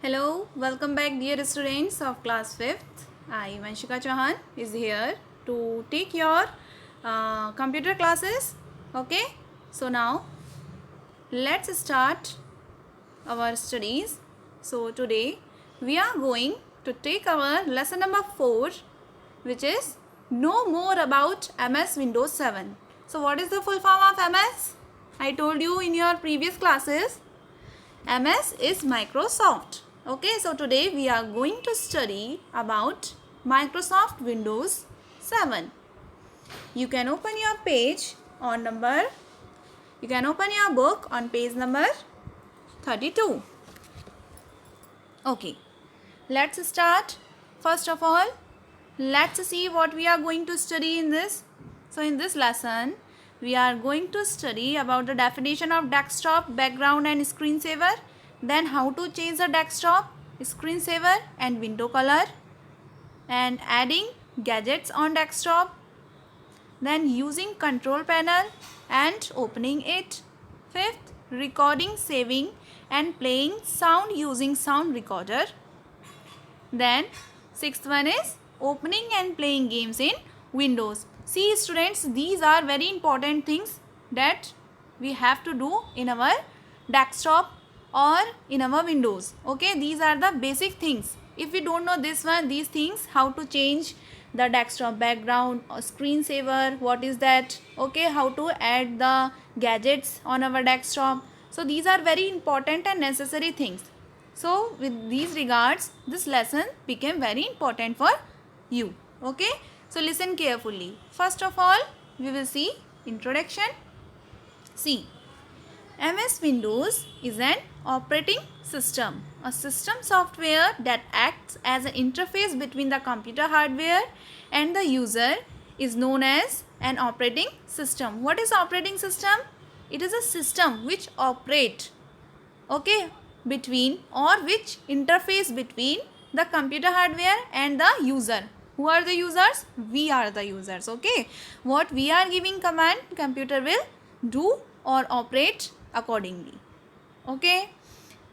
Hello, welcome back dear students of class 5th. I, Vanshika Chauhan, is here to take your computer classes. Okay, so now let's start our studies. So today we are going to take our lesson number 4, which is know more about MS Windows 7. So what is the full form of MS? I told you in your previous classes. MS is Microsoft. Okay, so today we are going to study about Microsoft Windows 7. You can open your page on you can open your book on page number 32. Okay, let's start. First of all, let's see what we are going to study in this. So in this lesson, we are going to study about the definition of desktop, background and screensaver, then how to change the desktop, screensaver and window color, and adding gadgets on desktop, then using control panel and opening it. Fifth, recording, saving and playing sound using sound recorder. Then sixth one is opening and playing games in Windows. See students, these are very important things that we have to do in our desktop or in our Windows. Okay, these are the basic things. If we don't know these things, how to change the desktop background or screensaver, what is that? Okay, how to add the gadgets on our desktop. So these are very important and necessary things. So with these regards, this lesson became very important for you. Okay, so listen carefully. First of all, we will see introduction. See, MS Windows is an operating system, a system software that acts as an interface between the computer hardware and the user is known as an operating system. What is operating system? It is a system which operates, okay, between or which interface between the computer hardware and the user. Who are the users? We are the users. Okay, what we are giving command, computer will do or operate accordingly. Okay,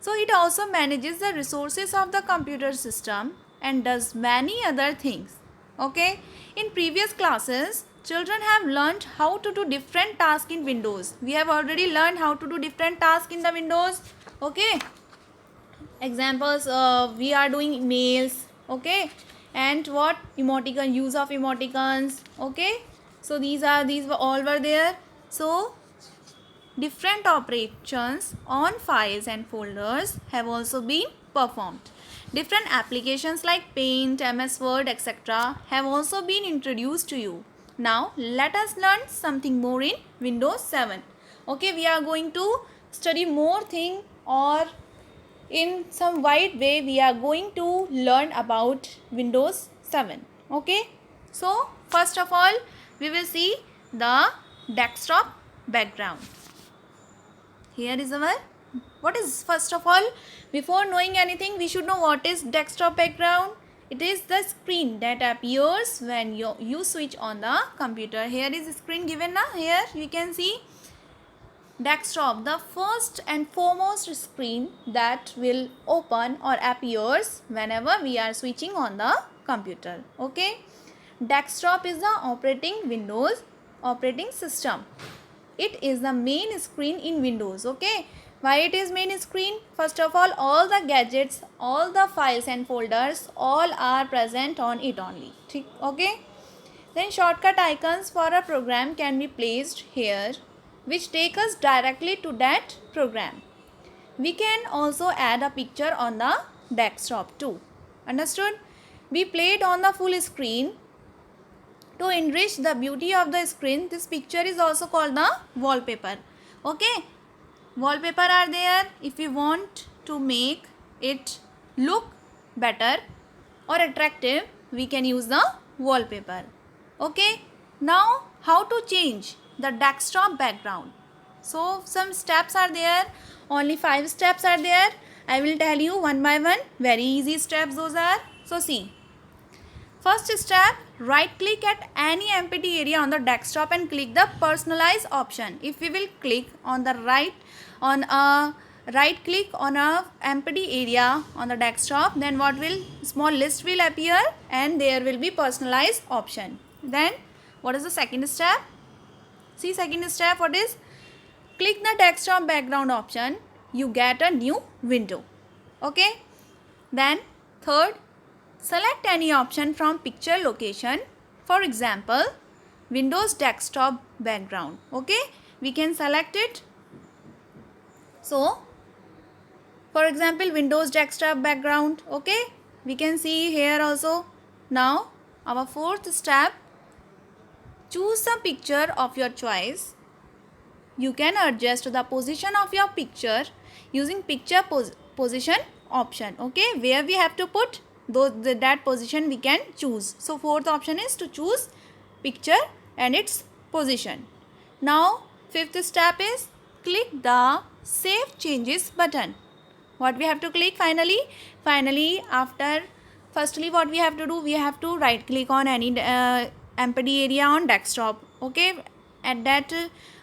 so it also manages the resources of the computer system and does many other things. Okay, in previous classes children have learned how to do different tasks in Windows. We have already learned how to do different tasks in the Windows. Okay, examples, we are doing emails. Okay, and what emoticon, use of emoticons. Okay, so these were all were there. So different operations on files and folders have also been performed. Different applications like Paint, MS Word, etc. have also been introduced to you. Now let us learn something more in Windows 7. Okay, we are going to study more thing, or in some wide way we are going to learn about Windows 7. Okay, so first of all we will see the desktop background. Here is our, what is, first of all, before knowing anything we should know what is desktop background. It is the screen that appears when you switch on the computer. Here is the screen given now. Here you can see desktop, the first and foremost screen that will open or appears whenever we are switching on the computer. Okay, desktop is the operating Windows operating system. It is the main screen in Windows. Okay, why it is main screen? First of all the gadgets, all the files and folders, all are present on it only. Okay, then shortcut icons for a program can be placed here, which take us directly to that program. We can also add a picture on the desktop too. Understood? We played on the full screen. To enrich the beauty of the screen, this picture is also called the wallpaper. Okay, wallpaper are there. If we want to make it look better or attractive, we can use the wallpaper. Okay, now how to change the desktop background? So some steps are there, only 5 steps are there. I will tell you one by one. Very easy steps those are. So see, first step, right click at any empty area on the desktop and click the personalize option. If we will click on the right on a right click on a empty area on the desktop, then what will, small list will appear and there will be personalized option. Then what is the second step? See, second step what is? Click the desktop background option, you get a new window. Okay. Then third, select any option from picture location. For example, Windows desktop background. Okay, we can select it. So for example, Windows desktop background. Okay, we can see here also. Now our fourth step, choose a picture of your choice. You can adjust the position of your picture using picture position option. Okay, where we have to put that position we can choose. So fourth option is to choose picture and its position. Now fifth step is click the save changes button. What we have to click finally? Finally, after firstly what we have to do, we have to right click on any empty area on desktop. Okay, at that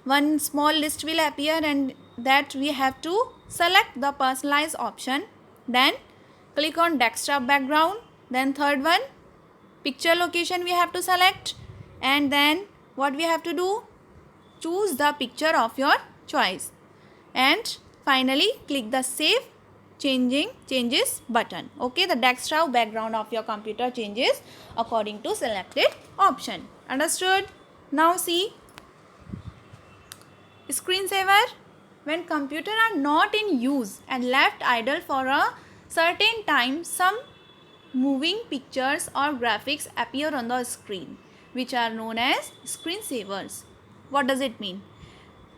one small list will appear and that we have to select the personalized option. Then click on desktop background. Then third one, picture location we have to select, and then what we have to do, choose the picture of your choice, and finally click the save changes button. Okay, the desktop background of your computer changes according to selected option. Understood? Now see, screensaver. When computers are not in use and left idle for a certain time, some moving pictures or graphics appear on the screen, which are known as screensavers. What does it mean?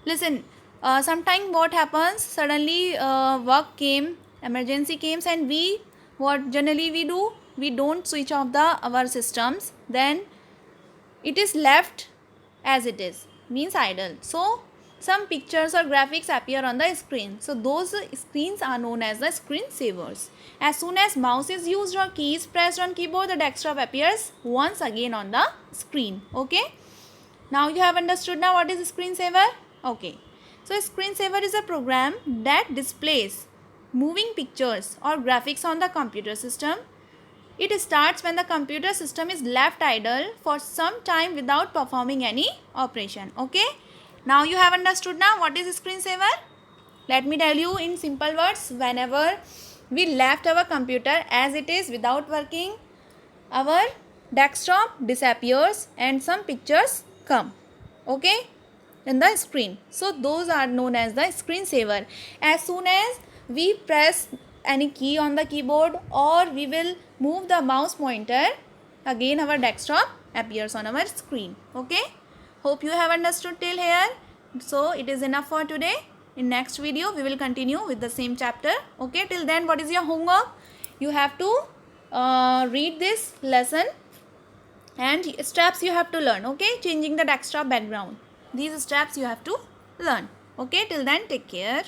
Listen, sometime what happens, suddenly work came, emergency came, and what generally we do, we don't switch off our systems, then it is left as it is, means idle. So some pictures or graphics appear on the screen. So those screens are known as the screensavers. As soon as mouse is used or keys pressed on keyboard, the desktop appears once again on the screen. Okay. Now you have understood now what is screensaver? Okay. So screensaver is a program that displays moving pictures or graphics on the computer system. It starts when the computer system is left idle for some time without performing any operation. Okay. Now you have understood now what is screensaver? Let me tell you in simple words. Whenever we left our computer as it is without working, our desktop disappears and some pictures come. Okay, in the screen. So those are known as the screensaver. As soon as we press any key on the keyboard or we will move the mouse pointer, again our desktop appears on our screen. Okay. Hope you have understood till here. So it is enough for today. In next video we will continue with the same chapter. Okay, till then what is your homework? You have to read this lesson and steps you have to learn. Okay, changing the desktop background. These steps you have to learn. Okay, till then take care.